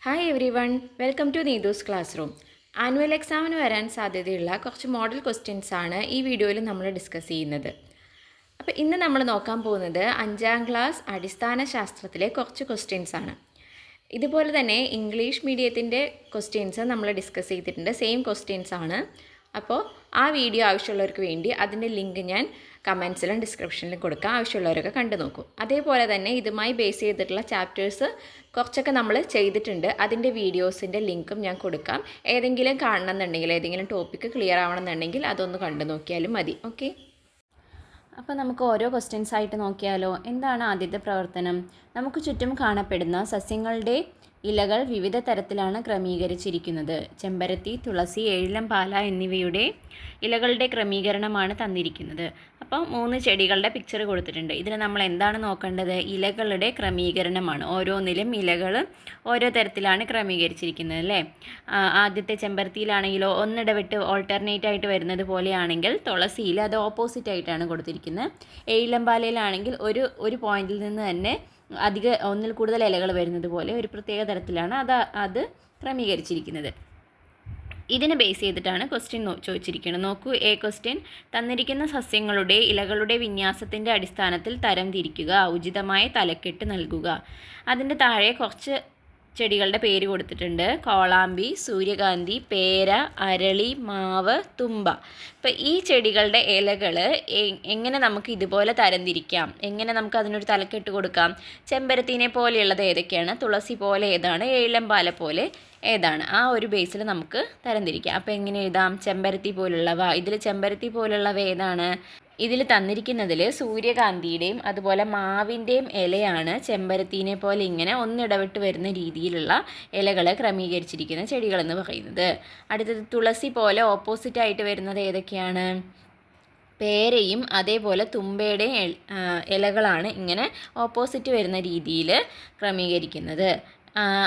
Hi everyone, welcome to Neethu's classroom. Annual എക്സാമിന് വരാൻ സാധ്യതയുള്ള കുറച്ച് മോഡൽ ക്വസ്റ്റ്യൻസ് ആണ് ഈ വീഡിയോയിൽ നമ്മൾ ഡിസ്കസ് ചെയ്യുന്നത്. അപ്പോൾ ഇന്ന് നമ്മൾ നോക്കാൻ പോകുന്നത് 5ാം ക്ലാസ് അടിസ്ഥാന ശാസ്ത്രത്തിലെ കുറച്ച് ക്വസ്റ്റ്യൻസ് ആണ്. ഇതുപോലെ തന്നെ ഇംഗ്ലീഷ് മീഡിയത്തിൻ്റെ ക്വസ്റ്റ്യൻസ് നമ്മൾ ഡിസ്കസ് ചെയ്തിട്ടുണ്ട്, സെയിം ക്വസ്റ്റ്യൻസ് ആണ്. അപ്പോൾ ആ വീഡിയോ ആവശ്യമുള്ളവർക്ക് വേണ്ടി അതിൻ്റെ ലിങ്ക് ഞാൻ കമൻസിലും ഡിസ്ക്രിപ്ഷനിലും കൊടുക്കാം, ആവശ്യമുള്ളവരൊക്കെ കണ്ടു നോക്കും. അതേപോലെ തന്നെ ഇതുമായി ബേസ് ചെയ്തിട്ടുള്ള ചാപ്റ്റേഴ്സ് കുറച്ചൊക്കെ നമ്മൾ ചെയ്തിട്ടുണ്ട്, അതിൻ്റെ വീഡിയോസിൻ്റെ ലിങ്കും ഞാൻ കൊടുക്കാം. ഏതെങ്കിലും കാണണമെന്നുണ്ടെങ്കിൽ, ഏതെങ്കിലും ടോപ്പിക്ക് ക്ലിയർ ആവണമെന്നുണ്ടെങ്കിൽ അതൊന്ന് കണ്ടു നോക്കിയാലും മതി. ഓക്കെ, അപ്പോൾ നമുക്ക് ഓരോ ക്വസ്റ്റ്യൻസ് ആയിട്ട് നോക്കിയാലോ. എന്താണ് ആദ്യത്തെ പ്രവർത്തനം? നമുക്ക് ചുറ്റും കാണപ്പെടുന്ന സസ്യങ്ങളുടെ ഇലകൾ വിവിധ തരത്തിലാണ് ക്രമീകരിച്ചിരിക്കുന്നത്. ചെമ്പരത്തി, തുളസി, ഏഴിലം പാല എന്നിവയുടെ ഇലകളുടെ ക്രമീകരണമാണ് തന്നിരിക്കുന്നത്. അപ്പോൾ 3 ചെടികളുടെ പിക്ചർ കൊടുത്തിട്ടുണ്ട്. ഇതിൽ നമ്മൾ എന്താണ് നോക്കേണ്ടത്? ഇലകളുടെ ക്രമീകരണമാണ്. ഓരോന്നിലും ഇലകൾ ഓരോ തരത്തിലാണ് ക്രമീകരിച്ചിരിക്കുന്നത് അല്ലേ. ആദ്യത്തെ ചെമ്പരത്തിയിലാണെങ്കിലോ ഒന്നിടവിട്ട് ഓൾട്ടർനേറ്റ് ആയിട്ട് വരുന്നത് പോലെയാണെങ്കിൽ, തുളസിയിൽ അത് ഓപ്പോസിറ്റ് ആയിട്ടാണ് കൊടുത്തിരിക്കുന്നത്. ഏഴിലം പാലയിലാണെങ്കിൽ ഒരു പോയിന്റിൽ നിന്ന് തന്നെ ഒന്നിൽ കൂടുതൽ ഇലകൾ വരുന്നത് പോലെ ഒരു പ്രത്യേക തരത്തിലാണ് അത് ക്രമീകരിച്ചിരിക്കുന്നത്. ഇതിനെ ബേസ് ചെയ്തിട്ടാണ് ക്വസ്റ്റ്യൻ ചോദിച്ചിരിക്കുന്നത്. നോക്കൂ, എ ക്വസ്റ്റ്യൻ: തന്നിരിക്കുന്ന സസ്യങ്ങളുടെ ഇലകളുടെ വിന്യാസത്തിൻ്റെ അടിസ്ഥാനത്തിൽ തരം തിരിക്കുക, ഉചിതമായ തലക്കെട്ട് നൽകുക. അതിൻ്റെ താഴെ കുറച്ച് ചെടികളുടെ പേര് കൊടുത്തിട്ടുണ്ട്: കോളാമ്പി, സൂര്യകാന്തി, പേര, അരളി, മാവ്, തുമ്പ. അപ്പോൾ ഈ ചെടികളുടെ ഇലകൾ എങ്ങനെ നമുക്ക് ഇതുപോലെ തരംതിരിക്കാം, എങ്ങനെ നമുക്ക് അതിനൊരു തലക്കെട്ട് കൊടുക്കാം? ചെമ്പരത്തിനെ പോലെയുള്ളത് ഏതൊക്കെയാണ്, തുളസി പോലെ ഏതാണ്, ഏഴിലംപാല പോലെ ഏതാണ്, ആ ഒരു ബേസിൽ നമുക്ക് തരംതിരിക്കാം. അപ്പോൾ എങ്ങനെ എഴുതാം? ചെമ്പരത്തി പോലുള്ളവ. ഇതിൽ ചെമ്പരത്തി പോലുള്ളവ ഏതാണ്? ഇതിൽ തന്നിരിക്കുന്നതിൽ സൂര്യകാന്തിയുടെയും അതുപോലെ മാവിൻ്റെയും ഇലയാണ് ചെമ്പരത്തിനെ പോലെ ഇങ്ങനെ ഒന്നിടവിട്ട് വരുന്ന രീതിയിലുള്ള ഇലകൾ ക്രമീകരിച്ചിരിക്കുന്ന ചെടികളെന്ന് പറയുന്നത്. അടുത്തത് തുളസി പോലെ ഓപ്പോസിറ്റായിട്ട് വരുന്നത് ഏതൊക്കെയാണ്? പേരയും അതേപോലെ തുമ്പയുടെയും ഇലകളാണ് ഇങ്ങനെ ഓപ്പോസിറ്റ് വരുന്ന രീതിയിൽ ക്രമീകരിക്കുന്നത്.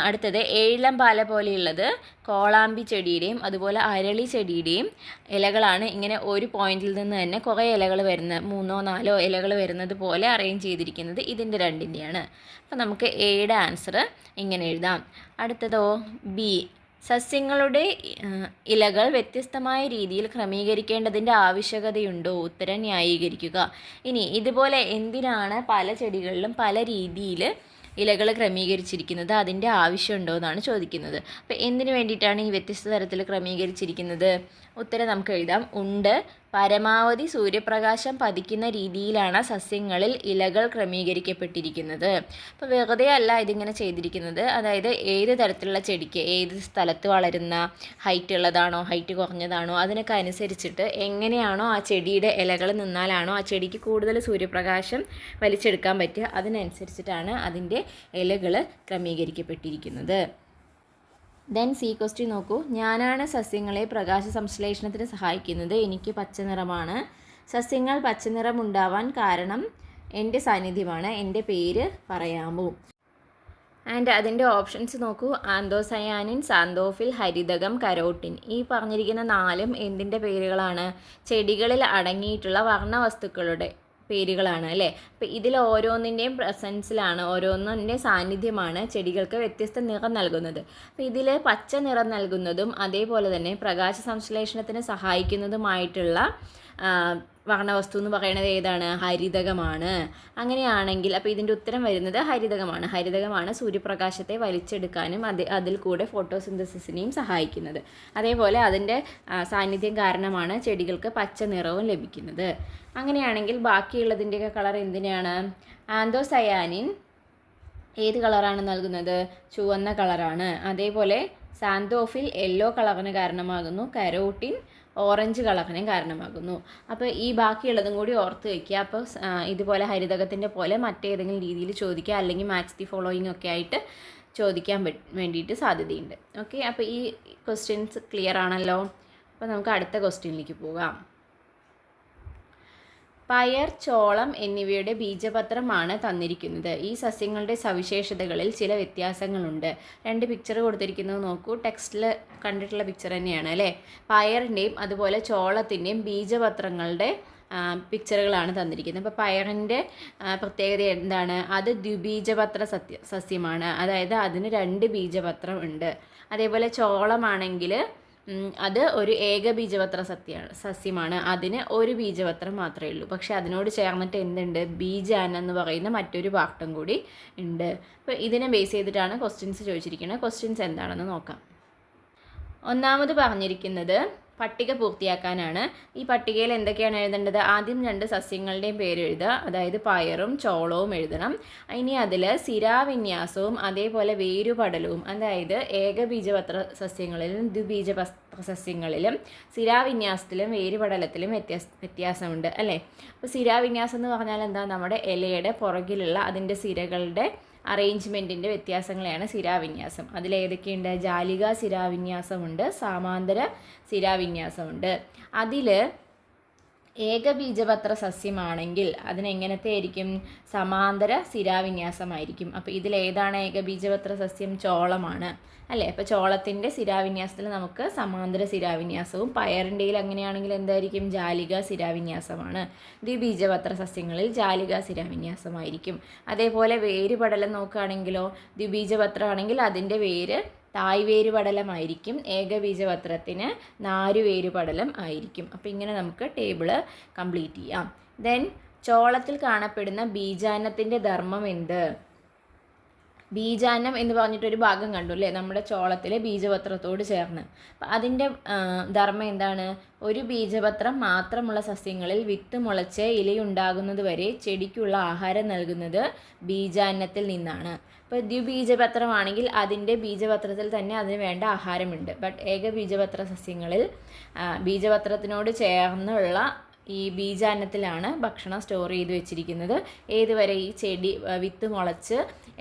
അടുത്തത് ഏഴിലം പാല പോലെയുള്ളത് കോളാമ്പി ചെടിയുടെയും അതുപോലെ അരളി ചെടിയുടെയും ഇലകളാണ് ഇങ്ങനെ ഒരു പോയിന്റിൽ നിന്ന് തന്നെ കുറേ ഇലകൾ വരുന്ന 3ഓ 4ഓ ഇലകൾ വരുന്നത് പോലെ അറേഞ്ച് ചെയ്തിരിക്കുന്നത്. ഇതിൻ്റെ രണ്ടിൻ്റെയാണ്. അപ്പോൾ നമുക്ക് എയുടെ ആൻസർ ഇങ്ങനെ എഴുതാം. അടുത്തതോ ബി: സസ്യങ്ങളുടെ ഇലകൾ വ്യത്യസ്തമായ രീതിയിൽ ക്രമീകരിക്കേണ്ടതിൻ്റെ ആവശ്യകതയുണ്ടോ? ഉത്തരം ന്യായീകരിക്കുക. ഇനി ഇതുപോലെ എന്തിനാണ് പല ചെടികളിലും പല രീതിയിൽ ഇലകൾ ക്രമീകരിച്ചിരിക്കുന്നത്, അതിൻ്റെ ആവശ്യമുണ്ടോ എന്നാണ് ചോദിക്കുന്നത്. അപ്പോൾ എന്തിനു വേണ്ടിയിട്ടാണ് ഈ വ്യത്യസ്ത തരത്തിൽ ക്രമീകരിച്ചിരിക്കുന്നത്? ഉത്തരം നമുക്ക് എഴുതാം: ഉണ്ട്. പരമാവധി സൂര്യപ്രകാശം പതിക്കുന്ന രീതിയിലാണ് സസ്യങ്ങളിൽ ഇലകൾ ക്രമീകരിക്കപ്പെട്ടിരിക്കുന്നത്. അപ്പോൾ വെറുതെ അല്ല ഇതിങ്ങനെ ചെയ്തിരിക്കുന്നത്. അതായത് ഏത് തരത്തിലുള്ള ചെടിക്ക് ഏത് സ്ഥലത്ത് വളരുന്ന, ഹൈറ്റ് ഉള്ളതാണോ ഹൈറ്റ് കുറഞ്ഞതാണോ അതിനൊക്കെ അനുസരിച്ചിട്ട് എങ്ങനെയാണോ ആ ചെടിയുടെ ഇലകൾ നിന്നാലാണോ ആ ചെടിക്ക് കൂടുതൽ സൂര്യപ്രകാശം വലിച്ചെടുക്കാൻ പറ്റുക, അതിനനുസരിച്ചിട്ടാണ് അതിൻ്റെ ഇലകൾ ക്രമീകരിക്കപ്പെട്ടിരിക്കുന്നത്. ദെൻ സി ക്വസ്റ്റ്യൻ നോക്കൂ: ഞാനാണ് സസ്യങ്ങളെ പ്രകാശ സംശ്ലേഷണത്തിന് സഹായിക്കുന്നത്, എനിക്ക് പച്ച നിറമാണ്. സസ്യങ്ങൾ പച്ചനിറം ഉണ്ടാവാൻ കാരണം എൻ്റെ സാന്നിധ്യമാണ്, എൻ്റെ പേര് പറയാമോ? ആൻഡ് അതിൻ്റെ ഓപ്ഷൻസ് നോക്കൂ: ആന്തോസയാനിൻ, സാന്തോഫിൽ, ഹരിതകം, കരോട്ടിൻ. ഈ പറഞ്ഞിരിക്കുന്ന 4ഉം എന്തിൻ്റെ പേരുകളാണ്? ചെടികളിൽ അടങ്ങിയിട്ടുള്ള വർണ്ണവസ്തുക്കളുടെ പേരുകളാണ് അല്ലേ. അപ്പോൾ ഇതിൽ ഓരോന്നിൻ്റെയും പ്രസൻസിലാണ്, ഓരോന്നിൻ്റെ സാന്നിധ്യമാണ് ചെടികൾക്ക് വ്യത്യസ്ത നിറം നൽകുന്നത്. അപ്പോൾ ഇതിൽ പച്ച നിറം നൽകുന്നതും അതേപോലെ തന്നെ പ്രകാശ സംശ്ലേഷണത്തിന് സഹായിക്കുന്നതുമായിട്ടുള്ള വർണ്ണവസ്തു എന്ന് പറയുന്നത് ഏതാണ്? ഹരിതകമാണ്. അങ്ങനെയാണെങ്കിൽ അപ്പോൾ ഇതിൻ്റെ ഉത്തരം വരുന്നത് ഹരിതകമാണ്. ഹരിതകമാണ് സൂര്യപ്രകാശത്തെ വലിച്ചെടുക്കാനും അതിൽ കൂടെ ഫോട്ടോസിന്തസിസിനെയും സഹായിക്കുന്നത്. അതേപോലെ അതിൻ്റെ സാന്നിധ്യം കാരണമാണ് ചെടികൾക്ക് പച്ച നിറവും ലഭിക്കുന്നത്. അങ്ങനെയാണെങ്കിൽ ബാക്കിയുള്ളതിൻ്റെയൊക്കെ കളർ എന്തിനാണ്? ആന്തോസയാനിൻ ഏത് കളറാണ് നൽകുന്നത്? ചുവന്ന കളറാണ്. അതേപോലെ സാന്തോഫിൽ യെല്ലോ കളറിന് കാരണമാകുന്നു. കരോട്ടിൻ ഓറഞ്ച് കളറിന് കാരണമാകുന്നു. അപ്പോൾ ഈ ബാക്കിയുള്ളതും കൂടി ഓർത്ത് വയ്ക്കുക. അപ്പോൾ ഇതുപോലെ ഹരിതകത്തിൻ്റെ പോലെ മറ്റേതെങ്കിലും രീതിയിൽ ചോദിക്കുക, അല്ലെങ്കിൽ മാച്ച് ദി ഫോളോയിങ് ഒക്കെ ആയിട്ട് ചോദിക്കാൻ വേണ്ടിയിട്ട് സാധ്യതയുണ്ട്. ഓക്കെ, അപ്പോൾ ഈ ക്വസ്റ്റ്യൻസ് ക്ലിയർ ആണല്ലോ. അപ്പോൾ നമുക്ക് അടുത്ത ക്വസ്റ്റ്യനിലേക്ക് പോകാം. പയർ, ചോളം എന്നിവയുടെ ബീജപത്രമാണ് തന്നിരിക്കുന്നത്. ഈ സസ്യങ്ങളുടെ സവിശേഷതകളിൽ ചില വ്യത്യാസങ്ങളുണ്ട്. 2 പിക്ചർ കൊടുത്തിരിക്കുന്നത് നോക്കൂ. ടെക്സ്റ്റിൽ കണ്ടിട്ടുള്ള പിക്ചർ തന്നെയാണ് അല്ലേ. പയറിൻ്റെയും അതുപോലെ ചോളത്തിൻ്റെയും ബീജപത്രങ്ങളുടെ പിക്ചറുകളാണ് തന്നിരിക്കുന്നത്. അപ്പോൾ പയറിൻ്റെ പ്രത്യേകത എന്താണ്? അത് ദ്വിബീജപത്ര സസ്യമാണ്, അതായത് അതിന് 2 ബീജപത്രം ഉണ്ട്. അതേപോലെ ചോളമാണെങ്കിൽ അത് ഒരു ഏകബീജപത്ര സസ്യമാണ്, അതിന് 1 ബീജപത്രം മാത്രമേ ഉള്ളൂ. പക്ഷെ അതിനോട് ചേർന്നിട്ട് എന്തുണ്ട്? ബീജാനം എന്ന് പറയുന്ന മറ്റൊരു പാർട്ടും കൂടി ഉണ്ട്. അപ്പോൾ ഇതിനെ ബേസ് ചെയ്തിട്ടാണ് ക്വസ്റ്റ്യൻസ് ചോദിച്ചിരിക്കുന്നത്. ക്വസ്റ്റ്യൻസ് എന്താണെന്ന് നോക്കാം. ഒന്നാമത് പറഞ്ഞിരിക്കുന്നത് പട്ടിക പൂർത്തിയാക്കാനാണ്. ഈ പട്ടികയിൽ എന്തൊക്കെയാണ് എഴുതേണ്ടത്? ആദ്യം 2 സസ്യങ്ങളുടെയും പേര് എഴുതുക, അതായത് പയറും ചോളവും എഴുതണം. ഇനി അതിൽ സിരാവിന്യാസവും അതേപോലെ വേരുപടലവും, അതായത് ഏകബീജപത്ര സസ്യങ്ങളിലും ദ്വിബീജപത്ര സസ്യങ്ങളിലും സിരാവിന്യാസത്തിലും വേരുപടലത്തിലും വ്യത്യാസമുണ്ട് അല്ലേ? അപ്പോൾ സിരാവിന്യാസം എന്ന് പറഞ്ഞാൽ എന്താ? നമ്മുടെ ഇലയുടെ പുറകിലുള്ള അതിൻ്റെ സിരകളുടെ അറേഞ്ച്മെൻറ്റിൻ്റെ വ്യത്യാസങ്ങളെയാണ് സിരാവിന്യാസം. അതിലേതൊക്കെയുണ്ട്? ജാലിക സിരാവിന്യാസമുണ്ട്, സാമാന്തര സിരാവിന്യാസമുണ്ട്. അതിൽ ഏകബീജപത്ര സസ്യമാണെങ്കിൽ അതിനെങ്ങനത്തെ ആയിരിക്കും? സമാന്തര സിരാവിന്യാസമായിരിക്കും. അപ്പോൾ ഇതിലേതാണ് ഏകബീജപത്ര സസ്യം? ചോളമാണ് അല്ലേ? അപ്പോൾ ചോളത്തിൻ്റെ സിരാവിന്യാസത്തിൽ നമുക്ക് സമാന്തര സിരാവിന്യാസവും, പയറിൻ്റെയിൽ അങ്ങനെയാണെങ്കിൽ എന്തായിരിക്കും? ജാലിക സിരാവിന്യാസമാണ്. ദ്വിബീജപത്ര സസ്യങ്ങളിൽ ജാലിക സിരാവിന്യാസമായിരിക്കും. അതേപോലെ വേരുപടലം നോക്കുകയാണെങ്കിലോ, ദ്വിബീജപത്രമാണെങ്കിൽ അതിൻ്റെ വേര് തായ്വേരുപടലമായിരിക്കും, ഏകബീജപത്രത്തിന് നാരുവേരുപടലം ആയിരിക്കും. അപ്പോൾ ഇങ്ങനെ നമുക്ക് ടേബിള് കംപ്ലീറ്റ് ചെയ്യാം. ദെൻ ചോളത്തിൽ കാണപ്പെടുന്ന ബീജാന്നത്തിൻ്റെ ധർമ്മം എന്ത്? ബീജാന്നം എന്ന് പറഞ്ഞിട്ടൊരു ഭാഗം കണ്ടു അല്ലേ, നമ്മുടെ ചോളത്തിലെ ബീജപത്രത്തോട് ചേർന്ന്. അപ്പം അതിൻ്റെ ധർമ്മം എന്താണ്? ഒരു ബീജപത്രം മാത്രമുള്ള സസ്യങ്ങളിൽ വിത്ത് മുളച്ച് ഇലയുണ്ടാകുന്നത് വരെ ചെടിക്കുള്ള ആഹാരം നൽകുന്നത് ബീജാന്നത്തിൽ നിന്നാണ്. ഇപ്പോൾ ദ്വിബീജപത്രമാണെങ്കിൽ അതിൻ്റെ ബീജപത്രത്തിൽ തന്നെ അതിന് വേണ്ട ആഹാരമുണ്ട്. ബട്ട് ഏകബീജപത്ര സസ്യങ്ങളിൽ ബീജപത്രത്തിനോട് ചേർന്നുള്ള ഈ ബീജാന്നത്തിലാണ് ഭക്ഷണം സ്റ്റോർ ചെയ്ത് വെച്ചിരിക്കുന്നത്. ഏതുവരെ? ഈ ചെടി വിത്ത് മുളച്ച്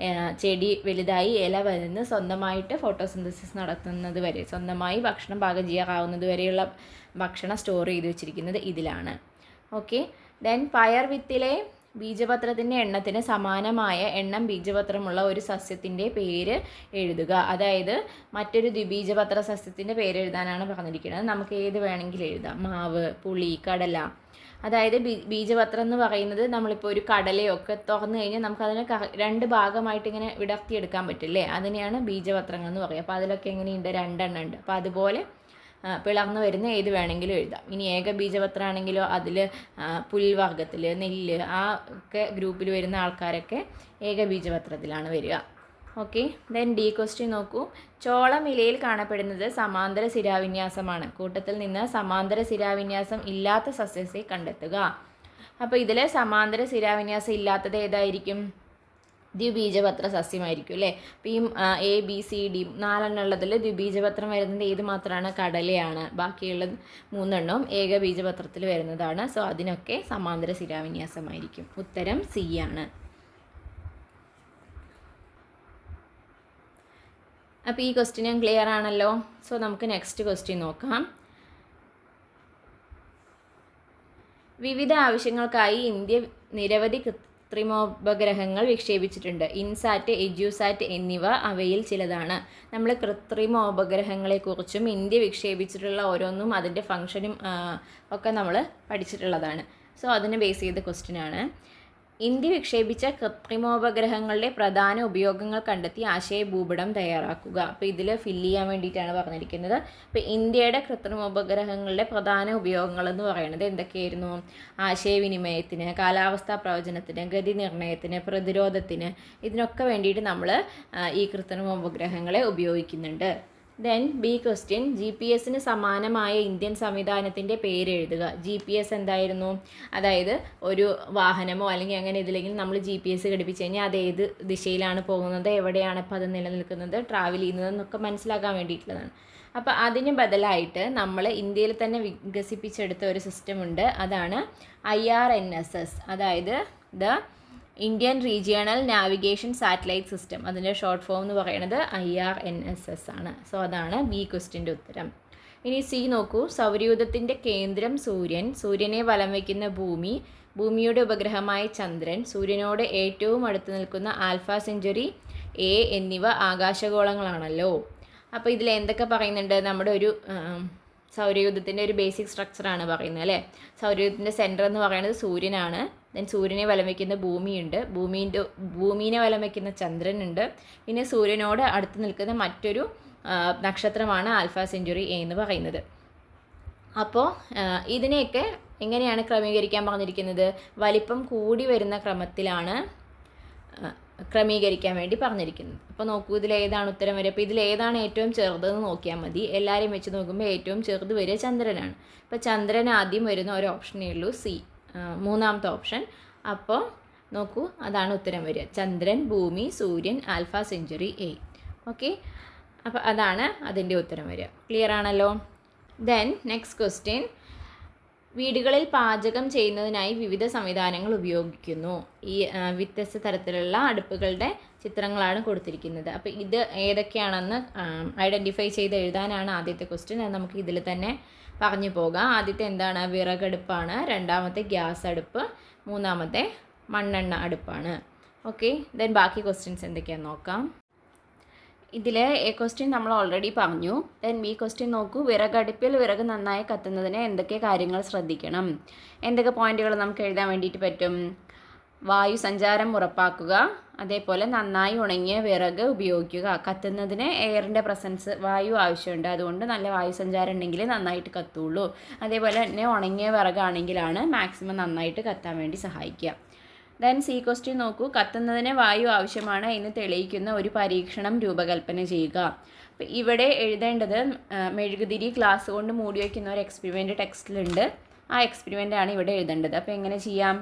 ചെടി വലുതായി ഇല വരുന്ന സ്വന്തമായിട്ട് ഫോട്ടോസിന്തസിസ് നടത്തുന്നത് വരെ, സ്വന്തമായി ഭക്ഷണം പാകം ചെയ്യാറാവുന്നത് വരെയുള്ള ഭക്ഷണം സ്റ്റോർ ചെയ്ത് വെച്ചിരിക്കുന്നത് ഇതിലാണ്. ഓക്കെ. ദെൻ പയർ വിത്തിലെ ബീജപത്രത്തിൻ്റെ എണ്ണത്തിന് സമാനമായ എണ്ണം ബീജപത്രമുള്ള ഒരു സസ്യത്തിൻ്റെ പേര് എഴുതുക. അതായത് മറ്റൊരു ദ്വിബീജപത്ര സസ്യത്തിൻ്റെ പേര് എഴുതാനാണ് പറഞ്ഞിരിക്കുന്നത്. നമുക്ക് ഏത് വേണമെങ്കിലും എഴുതാം. മാവ്, പുളി, കടല. അതായത് ബീജപത്രം എന്ന് പറയുന്നത് നമ്മളിപ്പോൾ ഒരു കടലയൊക്കെ തുറന്നു കഴിഞ്ഞാൽ നമുക്കതിനെ 2 ഭാഗമായിട്ട് ഇങ്ങനെ വിടർത്തിയെടുക്കാൻ പറ്റില്ലേ? അതിനെയാണ് ബീജപത്രങ്ങൾ എന്ന് പറയുക. അപ്പോൾ അതിലൊക്കെ എങ്ങനെയുണ്ട്? 2 എണ്ണം ഉണ്ട്. അപ്പോൾ അതുപോലെ പിളർന്നു വരുന്ന ഏത് വേണമെങ്കിലും എഴുതാം. ഇനി ഏകബീജപത്രമാണെങ്കിലോ അതിൽ പുൽവർഗ്ഗത്തിൽ, നെല്ല്, ആ ഒക്കെ ഗ്രൂപ്പിൽ വരുന്ന ആൾക്കാരൊക്കെ ഏകബീജപത്രത്തിലാണ് വരിക. ഓക്കെ. ദെൻ ഡി ക്വസ്റ്റ്യൻ നോക്കൂ. ചോളം ഇലയിൽ കാണപ്പെടുന്നത് സമാന്തര സിരാവിന്യാസമാണ്. കൂട്ടത്തിൽ നിന്ന് സമാന്തര സിരാവിന്യാസം ഇല്ലാത്ത സസ്യത്തെ കണ്ടെത്തുക. അപ്പോൾ ഇതിൽ സമാന്തര സിരാവിന്യാസം ഇല്ലാത്തത് ഏതായിരിക്കും? ദ്വിബീജപത്ര സസ്യമായിരിക്കും അല്ലേ? അപ്പോൾ ഈ എ ബി സി ഡി 4 എണ്ണം ഉള്ളതിൽ ദ്വിബീജപത്രം വരുന്നത് ഏത് മാത്രമാണ്? കടലയാണ്. ബാക്കിയുള്ള 3 എണ്ണവും ഏകബീജപത്രത്തിൽ വരുന്നതാണ്. സോ അതിനൊക്കെ സമാന്തര സിരാവിന്യാസമായിരിക്കും. ഉത്തരം സി ആണ്. അപ്പോൾ ഈ ക്വസ്റ്റ്യൻ ക്ലിയർ ആണല്ലോ. സോ നമുക്ക് നെക്സ്റ്റ് ക്വസ്റ്റ്യൻ നോക്കാം. വിവിധ ആവശ്യങ്ങൾക്കായി ഇന്ത്യ നിരവധി കൃത്രിമോപഗ്രഹങ്ങൾ വിക്ഷേപിച്ചിട്ടുണ്ട്. ഇൻസാറ്റ്, എഡ്യൂസാറ്റ് എന്നിവ അവയിൽ ചിലതാണ്. നമ്മൾ കൃത്രിമോപഗ്രഹങ്ങളെക്കുറിച്ചും ഇന്ത്യ വിക്ഷേപിച്ചിട്ടുള്ള ഓരോന്നും അതിൻ്റെ ഫംഗ്ഷനും ഒക്കെ നമ്മൾ പഠിച്ചിട്ടുള്ളതാണ്. സോ അതിനെ ബേസ് ചെയ്ത ക്വസ്റ്റ്യൻ ആണ്. ഇന്ത്യ വിക്ഷേപിച്ച കൃത്രിമോപഗ്രഹങ്ങളുടെ പ്രധാന ഉപയോഗങ്ങൾ കണ്ടെത്തി ആശയഭൂപടം തയ്യാറാക്കുക. അപ്പോൾ ഇതിൽ ഫില്ല് ചെയ്യാൻ വേണ്ടിയിട്ടാണ് പറഞ്ഞിരിക്കുന്നത്. അപ്പോൾ ഇന്ത്യയുടെ കൃത്രിമോപഗ്രഹങ്ങളുടെ പ്രധാന ഉപയോഗങ്ങൾ എന്ന് പറയുന്നത് എന്തൊക്കെയായിരുന്നു? ആശയവിനിമയത്തിന്, കാലാവസ്ഥാ പ്രവചനത്തിന്, ഗതി നിർണ്ണയത്തിന്, പ്രതിരോധത്തിന്, ഇതിനൊക്കെ വേണ്ടിയിട്ട് നമ്മൾ ഈ കൃത്രിമോപഗ്രഹങ്ങളെ ഉപയോഗിക്കുന്നുണ്ട്. Then B question. GPS സമാനമായ ഇന്ത്യൻ സംവിധാനത്തിൻ്റെ പേരെഴുതുക. GPS എന്തായിരുന്നു? അതായത് ഒരു വാഹനമോ അല്ലെങ്കിൽ അങ്ങനെ ഇതിലെങ്കിലും നമ്മൾ GPS ഘടിപ്പിച്ച് കഴിഞ്ഞാൽ അത് ഏത് ദിശയിലാണ് പോകുന്നത്, എവിടെയാണ് ഇപ്പോൾ അത് നിലനിൽക്കുന്നത്, ട്രാവൽ ചെയ്യുന്നത് എന്നൊക്കെ മനസ്സിലാക്കാൻ വേണ്ടിയിട്ടുള്ളതാണ്. അപ്പോൾ അതിന് ബദലായിട്ട് നമ്മൾ ഇന്ത്യയിൽ തന്നെ വികസിപ്പിച്ചെടുത്ത ഒരു സിസ്റ്റം ഉണ്ട്. അതാണ് IRNSS, അതായത് the Indian regional navigation satellite system. അതിൻ്റെ ഷോർട്ട് ഫോം എന്ന് പറയുന്നത് IRNSS ആണ്. സോ അതാണ് ബി ക്വസ്റ്റ്യൻ്റെ ഉത്തരം. ഇനി സി നോക്കൂ. സൗരയൂഥത്തിൻ്റെ കേന്ദ്രം സൂര്യൻ, സൂര്യനെ വലം വയ്ക്കുന്ന ഭൂമി, ഭൂമിയുടെ ഉപഗ്രഹമായ ചന്ദ്രൻ, സൂര്യനോട് ഏറ്റവും അടുത്ത് നിൽക്കുന്ന ആൽഫ സെഞ്ചുറി A എന്നിവ ആകാശഗോളങ്ങളാണല്ലോ. അപ്പോൾ ഇതിൽ എന്തൊക്കെ പറയുന്നുണ്ട്? നമ്മുടെ ഒരു സൗരയൂഥത്തിൻ്റെ ഒരു ബേസിക് സ്ട്രക്ചറാണ് പറയുന്നത് അല്ലേ. സൗരയൂഥത്തിൻ്റെ സെൻറ്റർ എന്ന് പറയുന്നത് സൂര്യനാണ്. ദെൻ സൂര്യനെ വലം വയ്ക്കുന്ന ഭൂമിയുണ്ട്, ഭൂമിയെ വലം വയ്ക്കുന്ന ചന്ദ്രനുണ്ട്, പിന്നെ സൂര്യനോട് അടുത്ത് നിൽക്കുന്ന മറ്റൊരു നക്ഷത്രമാണ് ആൽഫ സെഞ്ചുറി എ എന്ന് പറയുന്നത്. അപ്പോൾ ഇതിനെയൊക്കെ എങ്ങനെയാണ് ക്രമീകരിക്കാൻ പറഞ്ഞിരിക്കുന്നത്? വലിപ്പം കൂടി വരുന്ന ക്രമത്തിലാണ് ക്രമീകരിക്കാൻ വേണ്ടി പറഞ്ഞിരിക്കുന്നത്. അപ്പോൾ നോക്കൂ, ഇതിലേതാണ് ഉത്തരം വരിക? അപ്പോൾ ഇതിലേതാണ് ഏറ്റവും ചെറുതെന്ന് നോക്കിയാൽ മതി. എല്ലാവരെയും വെച്ച് നോക്കുമ്പോൾ ഏറ്റവും ചെറുത് വരിക ചന്ദ്രനാണ്. അപ്പോൾ ചന്ദ്രൻ ആദ്യം വരുന്ന ഒരു ഓപ്ഷനേ ഉള്ളൂ, സി, മൂന്നാമത്തെ ഓപ്ഷൻ. അപ്പോൾ നോക്കൂ, അതാണ് ഉത്തരം വരിക. ചന്ദ്രൻ, ഭൂമി, സൂര്യൻ, ആൽഫ സെഞ്ചുറി എ. ഓക്കെ, അപ്പോൾ അതാണ് അതിൻ്റെ ഉത്തരം വരിക. ക്ലിയർ ആണല്ലോ? ദെൻ നെക്സ്റ്റ് ക്വസ്റ്റ്യൻ, വീടുകളിൽ പാചകം ചെയ്യുന്നതിനായി വിവിധ സംവിധാനങ്ങൾ ഉപയോഗിക്കുന്നു. ഈ വ്യത്യസ്ത തരത്തിലുള്ള അടുപ്പുകളുടെ ചിത്രങ്ങളാണ് കൊടുത്തിരിക്കുന്നത്. അപ്പോൾ ഇത് ഏതൊക്കെയാണെന്ന് ഐഡൻറ്റിഫൈ ചെയ്ത് എഴുതാനാണ് ആദ്യത്തെ ക്വസ്റ്റ്യൻ. അത് നമുക്ക് ഇതിൽ തന്നെ പറഞ്ഞു പോകാം. ആദ്യത്തെ എന്താണ്? വിറകടുപ്പാണ്. രണ്ടാമത്തെ ഗ്യാസ് അടുപ്പ്. മൂന്നാമത്തെ മണ്ണെണ്ണ അടുപ്പാണ്. ഓക്കെ, ദെൻ ബാക്കി ക്വസ്റ്റ്യൻസ് എന്തൊക്കെയാണെന്ന് നോക്കാം. ഇതിൽ എ ക്വസ്റ്റ്യൻ നമ്മൾ ഓൾറെഡി പറഞ്ഞു. ദെൻ ബി ക്വസ്റ്റ്യൻ നോക്കൂ, വിറകടുപ്പിൽ വിറക് നന്നായി കത്തുന്നതിന് എന്തൊക്കെ കാര്യങ്ങൾ ശ്രദ്ധിക്കണം? എന്തൊക്കെ പോയിന്റുകൾ നമുക്ക് എഴുതാൻ വേണ്ടിയിട്ട് പറ്റും? വായു സഞ്ചാരം ഉറപ്പാക്കുക, അതേപോലെ നന്നായി ഉണങ്ങിയ വിറക് ഉപയോഗിക്കുക. കത്തുന്നതിന് എയറിൻ്റെ പ്രസൻസ്, വായു ആവശ്യമുണ്ട്, അതുകൊണ്ട് നല്ല വായു സഞ്ചാരം ഉണ്ടെങ്കിൽ നന്നായിട്ട് കത്തുള്ളൂ. അതേപോലെ തന്നെ ഉണങ്ങിയ വിറകാണെങ്കിലാണ് മാക്സിമം നന്നായിട്ട് കത്താൻ വേണ്ടി സഹായിക്കുക. ദെൻ സി ക്വസ്റ്റ്യൻ നോക്കൂ, കത്തുന്നതിന് വായു ആവശ്യമാണ് എന്ന് തെളിയിക്കുന്ന ഒരു പരീക്ഷണം രൂപകൽപ്പന ചെയ്യുക. അപ്പോൾ ഇവിടെ എഴുതേണ്ടത് മെഴുകുതിരി ഗ്ലാസ് കൊണ്ട് മൂടി വയ്ക്കുന്ന ഒരു എക്സ്പെരിമെൻ്റ് ടെക്സ്റ്റിലുണ്ട്. ആ എക്സ്പെരിമെൻ്റാണ് ഇവിടെ എഴുതേണ്ടത്. അപ്പോൾ എങ്ങനെ ചെയ്യാം?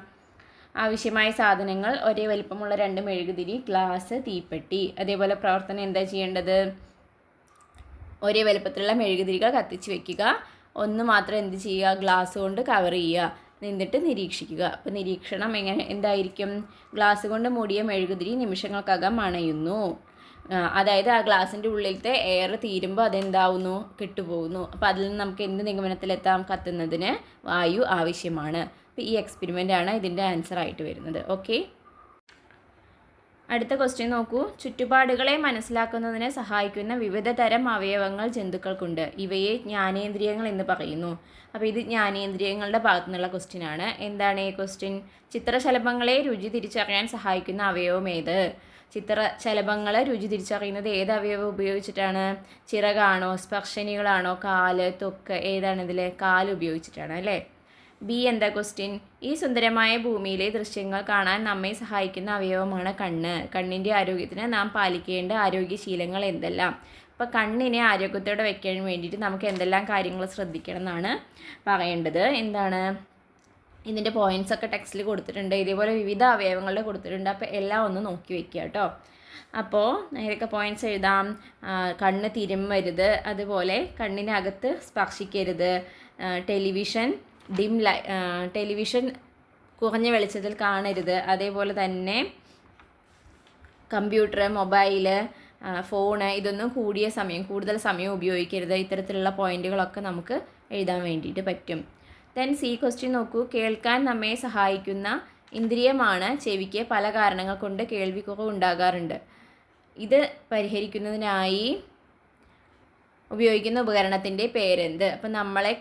ആവശ്യമായ സാധനങ്ങൾ: ഒരേ വലിപ്പമുള്ള 2 മെഴുകുതിരി, ഗ്ലാസ്, തീപ്പെട്ടി. അതേപോലെ പ്രവർത്തനം എന്താ ചെയ്യേണ്ടത്? ഒരേ വലുപ്പത്തിലുള്ള മെഴുകുതിരികൾ കത്തിച്ച് വെക്കുക. ഒന്ന് മാത്രം എന്ത് ചെയ്യുക? ഗ്ലാസ് കൊണ്ട് കവർ ചെയ്യുക. നിന്നിട്ട് നിരീക്ഷിക്കുക. അപ്പോൾ നിരീക്ഷണം എന്തായിരിക്കും? ഗ്ലാസ് കൊണ്ട് മൂടിയ മെഴുകുതിരി നിമിഷങ്ങൾക്കകം അണയുന്നു. അതായത് ആ ഗ്ലാസിൻ്റെ ഉള്ളിലത്തെ എയർ തീരുമ്പോൾ അതെന്താവുന്നു? കെട്ടുപോകുന്നു. അപ്പോൾ അതിൽ നിന്ന് നമുക്ക് എന്ത് നിഗമനത്തിലെത്താം? കത്തുന്നതിന് വായു ആവശ്യമാണ്. അപ്പോൾ ഈ എക്സ്പെരിമെൻ്റാണ് ഇതിൻ്റെ ആൻസർ ആയിട്ട് വരുന്നത്. ഓക്കെ, അടുത്ത ക്വസ്റ്റ്യൻ നോക്കൂ, ചുറ്റുപാടുകളെ മനസ്സിലാക്കുന്നതിന് സഹായിക്കുന്ന വിവിധ തരം അവയവങ്ങൾ ജന്തുക്കൾക്കുണ്ട്. ഇവയെ ജ്ഞാനേന്ദ്രിയങ്ങൾ എന്ന് പറയുന്നു. അപ്പോൾ ഇത് ജ്ഞാനേന്ദ്രിയങ്ങളുടെ ഭാഗത്തു നിന്നുള്ള ക്വസ്റ്റ്യനാണ്. എന്താണ് ഈ ക്വസ്റ്റ്യൻ? ചിത്രശലഭങ്ങളെ രുചി തിരിച്ചറിയാൻ സഹായിക്കുന്ന അവയവം ഏത്? ചിത്രശലഭങ്ങളെ രുചി തിരിച്ചറിയുന്നത് ഏത് അവയവം ഉപയോഗിച്ചിട്ടാണ്? ചിറകാണോ, സ്പർശനികളാണോ, കാല്, ത്വക്ക്? ഏതാണിതിൽ? കാല് ഉപയോഗിച്ചിട്ടാണ് അല്ലേ. ബി എന്താ ക്വസ്റ്റ്യൻ? ഈ സുന്ദരമായ ഭൂമിയിലെ ദൃശ്യങ്ങൾ കാണാൻ നമ്മെ സഹായിക്കുന്ന അവയവമാണ് കണ്ണ്. കണ്ണിൻ്റെ ആരോഗ്യത്തിന് നാം പാലിക്കേണ്ട ആരോഗ്യശീലങ്ങൾ എന്തെല്ലാം? അപ്പോൾ കണ്ണിനെ ആരോഗ്യത്തോടെ വയ്ക്കാൻ വേണ്ടിയിട്ട് നമുക്ക് എന്തെല്ലാം കാര്യങ്ങൾ ശ്രദ്ധിക്കണം എന്നാണ് പറയേണ്ടത്. എന്താണ്? ഇതിൻ്റെ പോയിൻറ്റ്സ് ഒക്കെ ടെക്സ്റ്റിൽ കൊടുത്തിട്ടുണ്ട്. ഇതേപോലെ വിവിധ അവയവങ്ങളുടെ കൊടുത്തിട്ടുണ്ട്. അപ്പോൾ എല്ലാം ഒന്ന് നോക്കി വയ്ക്കുക കേട്ടോ. അപ്പോൾ നേരൊക്കെ പോയിൻറ്റ്സ് എഴുതാം. കണ്ണ് തിരുമ്മരുത്, അതുപോലെ കണ്ണിനകത്ത് സ്പർശിക്കരുത്, ടെലിവിഷൻ കുറഞ്ഞ വെളിച്ചത്തിൽ കാണരുത്, അതേപോലെ തന്നെ കമ്പ്യൂട്ടർ, മൊബൈല്, ഫോണ് ഇതൊന്നും കൂടുതൽ സമയം ഉപയോഗിക്കരുത്. ഇത്തരത്തിലുള്ള പോയിന്റുകളൊക്കെ നമുക്ക് എഴുതാൻ വേണ്ടിയിട്ട് പറ്റും. ദെൻ സി ക്വസ്റ്റ്യൻ നോക്കൂ, കേൾക്കാൻ നമ്മെ സഹായിക്കുന്ന ഇന്ദ്രിയമാണ് ചെവിക്ക്. പല കാരണങ്ങൾ കൊണ്ട് കേൾവിക്കുറവ് ഉണ്ടാകാറുണ്ട്. ഇത് പരിഹരിക്കുന്നതിനായി ഉപയോഗിക്കുന്ന ഉപകരണത്തിൻ്റെ പേരെന്ത്? അപ്പം നമ്മളെ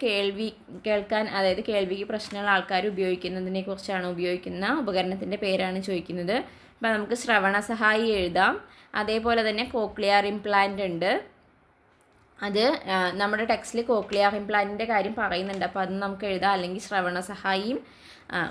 കേൾക്കാൻ, അതായത് കേൾവിക്ക് പ്രശ്നമുള്ള ആൾക്കാർ ഉപയോഗിക്കുന്ന ഉപകരണത്തിൻ്റെ പേരാണ് ചോദിക്കുന്നത്. അപ്പം നമുക്ക് ശ്രവണ സഹായി എഴുതാം. അതേപോലെ തന്നെ കോക്ലിയർ ഇംപ്ലാന്റ് ഉണ്ട്. അത് നമ്മുടെ ടെക്സ്റ്റിൽ കോക്ലിയർ ഇംപ്ലാന്റിൻ്റെ കാര്യം പറയുന്നുണ്ട്. അപ്പോൾ അത് നമുക്ക് എഴുതാം. അല്ലെങ്കിൽ ശ്രവണ സഹായിയും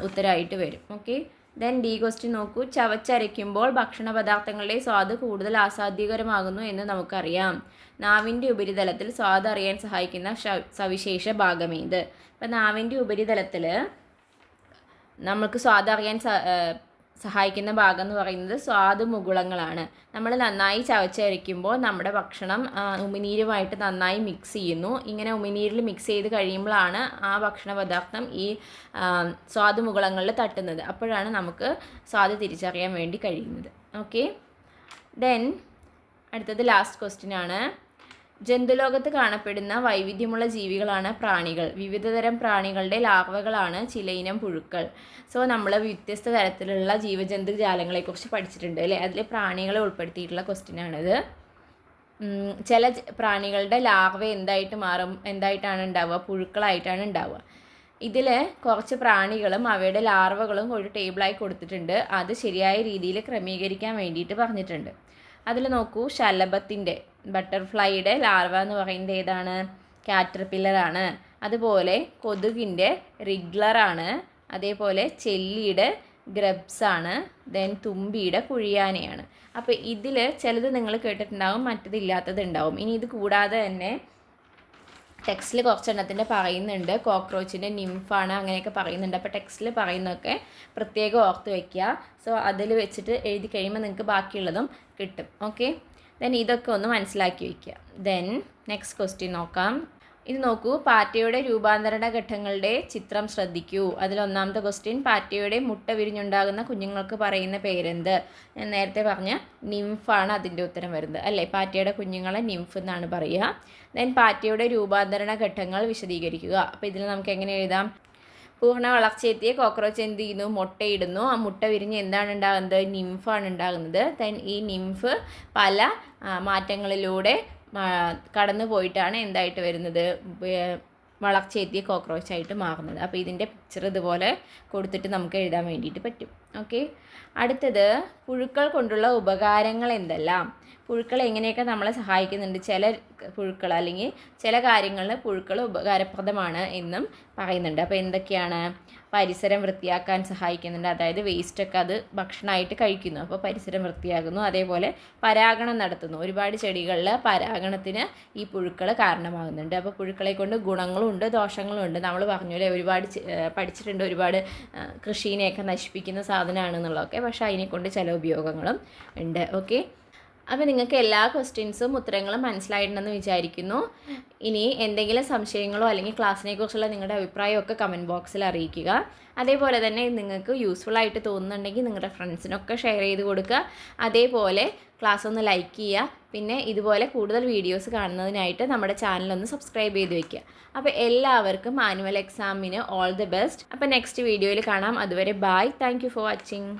ഉത്തരമായിട്ട് വരും. ഓക്കെ, ദെൻ ഡി ക്വസ്റ്റ്യൻ നോക്കൂ, ചവച്ചരയ്ക്കുമ്പോൾ ഭക്ഷണ പദാർത്ഥങ്ങളുടെ സ്വാദ് കൂടുതൽ ആസ്വാദ്യകരമാകുന്നു എന്ന് നമുക്കറിയാം. നാവിൻ്റെ ഉപരിതലത്തിൽ സ്വാദ് അറിയാൻ സഹായിക്കുന്ന സവിശേഷ ഭാഗമേത്? അപ്പം നാവിൻ്റെ ഉപരിതലത്തിൽ നമുക്ക് സ്വാദ് അറിയാൻ സഹായിക്കുന്ന ഭാഗം എന്ന് പറയുന്നത് സ്വാദ് മുകുളങ്ങളാണ്. നമ്മൾ നന്നായി ചവച്ചരയ്ക്കുമ്പോൾ നമ്മുടെ ഭക്ഷണം ഉമിനീരുമായിട്ട് നന്നായി മിക്സ് ചെയ്യുന്നു. ഇങ്ങനെ ഉമിനീരിൽ മിക്സ് ചെയ്ത് കഴിയുമ്പോഴാണ് ആ ഭക്ഷണ പദാർത്ഥം ഈ സ്വാദ് മുകുളങ്ങളിൽ തട്ടുന്നത്. അപ്പോഴാണ് നമുക്ക് സ്വാദ് തിരിച്ചറിയാൻ വേണ്ടി കഴിയുന്നത്. ഓക്കെ, ദെൻ അടുത്തത് ലാസ്റ്റ് ക്വസ്റ്റ്യൻ ആണ്. ജന്തുലോകത്ത് കാണപ്പെടുന്ന വൈവിധ്യമുള്ള ജീവികളാണ് പ്രാണികൾ. വിവിധതരം പ്രാണികളുടെ ലാർവകളാണ് ചിലയിനം പുഴുക്കൾ. സോ നമ്മൾ വ്യത്യസ്ത തരത്തിലുള്ള ജീവജന്തു ജാലങ്ങളെക്കുറിച്ച് പഠിച്ചിട്ടുണ്ട് അല്ലേ. അതിൽ പ്രാണികളെ ഉൾപ്പെടുത്തിയിട്ടുള്ള ക്വസ്റ്റ്യനാണിത്. ചില പ്രാണികളുടെ ലാർവ എന്തായിട്ടാണ് ഉണ്ടാവുക, പുഴുക്കളായിട്ടാണ് ഉണ്ടാവുക. ഇതിൽ കുറച്ച് പ്രാണികളും അവയുടെ ലാർവകളും ഒരു ടേബിളായി കൊടുത്തിട്ടുണ്ട്. അത് ശരിയായ രീതിയിൽ ക്രമീകരിക്കാൻ വേണ്ടിയിട്ട് പറഞ്ഞിട്ടുണ്ട്. അതിൽ നോക്കൂ, ശലഭത്തിൻ്റെ ബട്ടർഫ്ലൈയുടെ ലാർവ എന്ന് പറയുന്നത് ഏതാണ്? കാറ്റർപില്ലറാണ്. അതുപോലെ കൊതുകിൻ്റെ റിഗ്ലറാണ്. അതേപോലെ ചെല്ലിയുടെ ഗ്രബ്സാണ്. ദെൻ തുമ്പിയുടെ കുഴിയാനയാണ്. അപ്പോൾ ഇതിൽ ചിലത് നിങ്ങൾ കേട്ടിട്ടുണ്ടാവും, മറ്റതില്ലാത്തത് ഉണ്ടാവും. ഇനി ഇത് കൂടാതെ തന്നെ ടെക്സ്റ്റിൽ കുറച്ചെണ്ണത്തിൻ്റെ പറയുന്നുണ്ട്. കോക്രോച്ചിൻ്റെ നിംഫാണ് അങ്ങനെയൊക്കെ പറയുന്നുണ്ട്. അപ്പോൾ ടെക്സ്റ്റിൽ പറയുന്നതൊക്കെ പ്രത്യേകം ഓർത്ത് വയ്ക്കുക. സോ അതിൽ വെച്ചിട്ട് എഴുതി കഴിയുമ്പോൾ നിങ്ങൾക്ക് ബാക്കിയുള്ളതും കിട്ടും. ഓക്കെ, ദെൻ ഇതൊക്കെ ഒന്ന് മനസ്സിലാക്കി വയ്ക്കുക. ദെൻ നെക്സ്റ്റ് ക്വസ്റ്റ്യൻ നോക്കാം. ഇത് നോക്കൂ, പാറ്റയുടെ രൂപാന്തരണ ഘട്ടങ്ങളുടെ ചിത്രം ശ്രദ്ധിക്കൂ. അതിലൊന്നാമത്തെ ക്വസ്റ്റ്യൻ, പാറ്റയുടെ മുട്ട വിരിഞ്ഞുണ്ടാകുന്ന കുഞ്ഞുങ്ങൾക്ക് പറയുന്ന പേരെന്ത്? ഞാൻ നേരത്തെ പറഞ്ഞ നിംഫാണ് അതിൻ്റെ ഉത്തരം വരുന്നത് അല്ലേ. പാറ്റയുടെ കുഞ്ഞുങ്ങളെ നിംഫ് എന്നാണ് പറയുക. ദെൻ പാറ്റയുടെ രൂപാന്തരണ ഘട്ടങ്ങൾ വിശദീകരിക്കുക. അപ്പോൾ ഇതിൽ നമുക്ക് എങ്ങനെ എഴുതാം? പൂർണ്ണ വളർച്ചയെത്തിയ കോക്രോച്ച് എന്ത് ചെയ്യുന്നു? മുട്ടയിടുന്നു. ആ മുട്ട വിരിഞ്ഞ് എന്താണ് ഉണ്ടാകുന്നത്? നിംഫാണ് ഉണ്ടാകുന്നത്. ദെൻ ഈ നിംഫ് പല മാറ്റങ്ങളിലൂടെ കടന്നു പോയിട്ടാണ് എന്തായിട്ട് വരുന്നത്? വളർച്ചയെത്തിയ കോക്രോച്ചായിട്ട് മാറുന്നത്. അപ്പോൾ ഇതിൻ്റെ പിക്ചർ ഇതുപോലെ കൊടുത്തിട്ട് നമുക്ക് എഴുതാൻ വേണ്ടിയിട്ട് പറ്റും. ഓക്കെ, അടുത്തത്, പുഴുക്കൾ കൊണ്ടുള്ള ഉപകാരങ്ങൾ എന്തെല്ലാം? പുഴുക്കൾ എങ്ങനെയൊക്കെ നമ്മളെ സഹായിക്കുന്നുണ്ട്? ചില പുഴുക്കൾ അല്ലെങ്കിൽ ചില കാര്യങ്ങളിൽ പുഴുക്കൾ ഉപകാരപ്രദമാണ് എന്നും പറയുന്നുണ്ട്. അപ്പോൾ എന്തൊക്കെയാണ്? പരിസരം വൃത്തിയാക്കാൻ സഹായിക്കുന്നുണ്ട്. അതായത് വേസ്റ്റൊക്കെ അത് ഭക്ഷണമായിട്ട് കഴിക്കുന്നു, അപ്പോൾ പരിസരം വൃത്തിയാകുന്നു. അതേപോലെ പരാഗണം നടത്തുന്നു. ഒരുപാട് ചെടികളിൽ പരാഗണത്തിന് ഈ പുഴുക്കൾ കാരണമാകുന്നുണ്ട്. അപ്പോൾ പുഴുക്കളെ കൊണ്ട് ഗുണങ്ങളും ഉണ്ട് ദോഷങ്ങളും ഉണ്ട്. നമ്മൾ പറഞ്ഞപോലെ ഒരുപാട് പഠിച്ചിട്ടുണ്ട്, ഒരുപാട് കൃഷിനെയൊക്കെ നശിപ്പിക്കുന്ന സാധനമാണെന്നുള്ളതൊക്കെ. പക്ഷേ അതിനെക്കൊണ്ട് ചില ഉപയോഗങ്ങളും ഉണ്ട്. ഓക്കെ, അപ്പോൾ നിങ്ങൾക്ക് എല്ലാ ക്വസ്റ്റ്യൻസും ഉത്തരങ്ങളും മനസ്സിലായിട്ടുണ്ടെന്ന് വിചാരിക്കുന്നു. ഇനി എന്തെങ്കിലും സംശയങ്ങളോ അല്ലെങ്കിൽ ക്ലാസ്സിനെ കുറിച്ചുള്ള നിങ്ങളുടെ അഭിപ്രായമൊക്കെ കമൻറ്റ് ബോക്സിൽ അറിയിക്കുക. അതേപോലെ തന്നെ നിങ്ങൾക്ക് യൂസ്ഫുൾ ആയിട്ട് തോന്നുന്നുണ്ടെങ്കിൽ നിങ്ങളുടെ ഫ്രണ്ട്സിനൊക്കെ ഷെയർ ചെയ്ത് കൊടുക്കുക. അതേപോലെ ക്ലാസ് ഒന്ന് ലൈക്ക് ചെയ്യുക. പിന്നെ ഇതുപോലെ കൂടുതൽ വീഡിയോസ് കാണുന്നതിനായിട്ട് നമ്മുടെ ചാനലൊന്ന് സബ്സ്ക്രൈബ് ചെയ്ത് വയ്ക്കുക. അപ്പോൾ എല്ലാവർക്കും ആനുവൽ എക്സാമിന് ഓൾ ദി ബെസ്റ്റ്. അപ്പോൾ നെക്സ്റ്റ് വീഡിയോയിൽ കാണാം. അതുവരെ bye. Thank you for watching.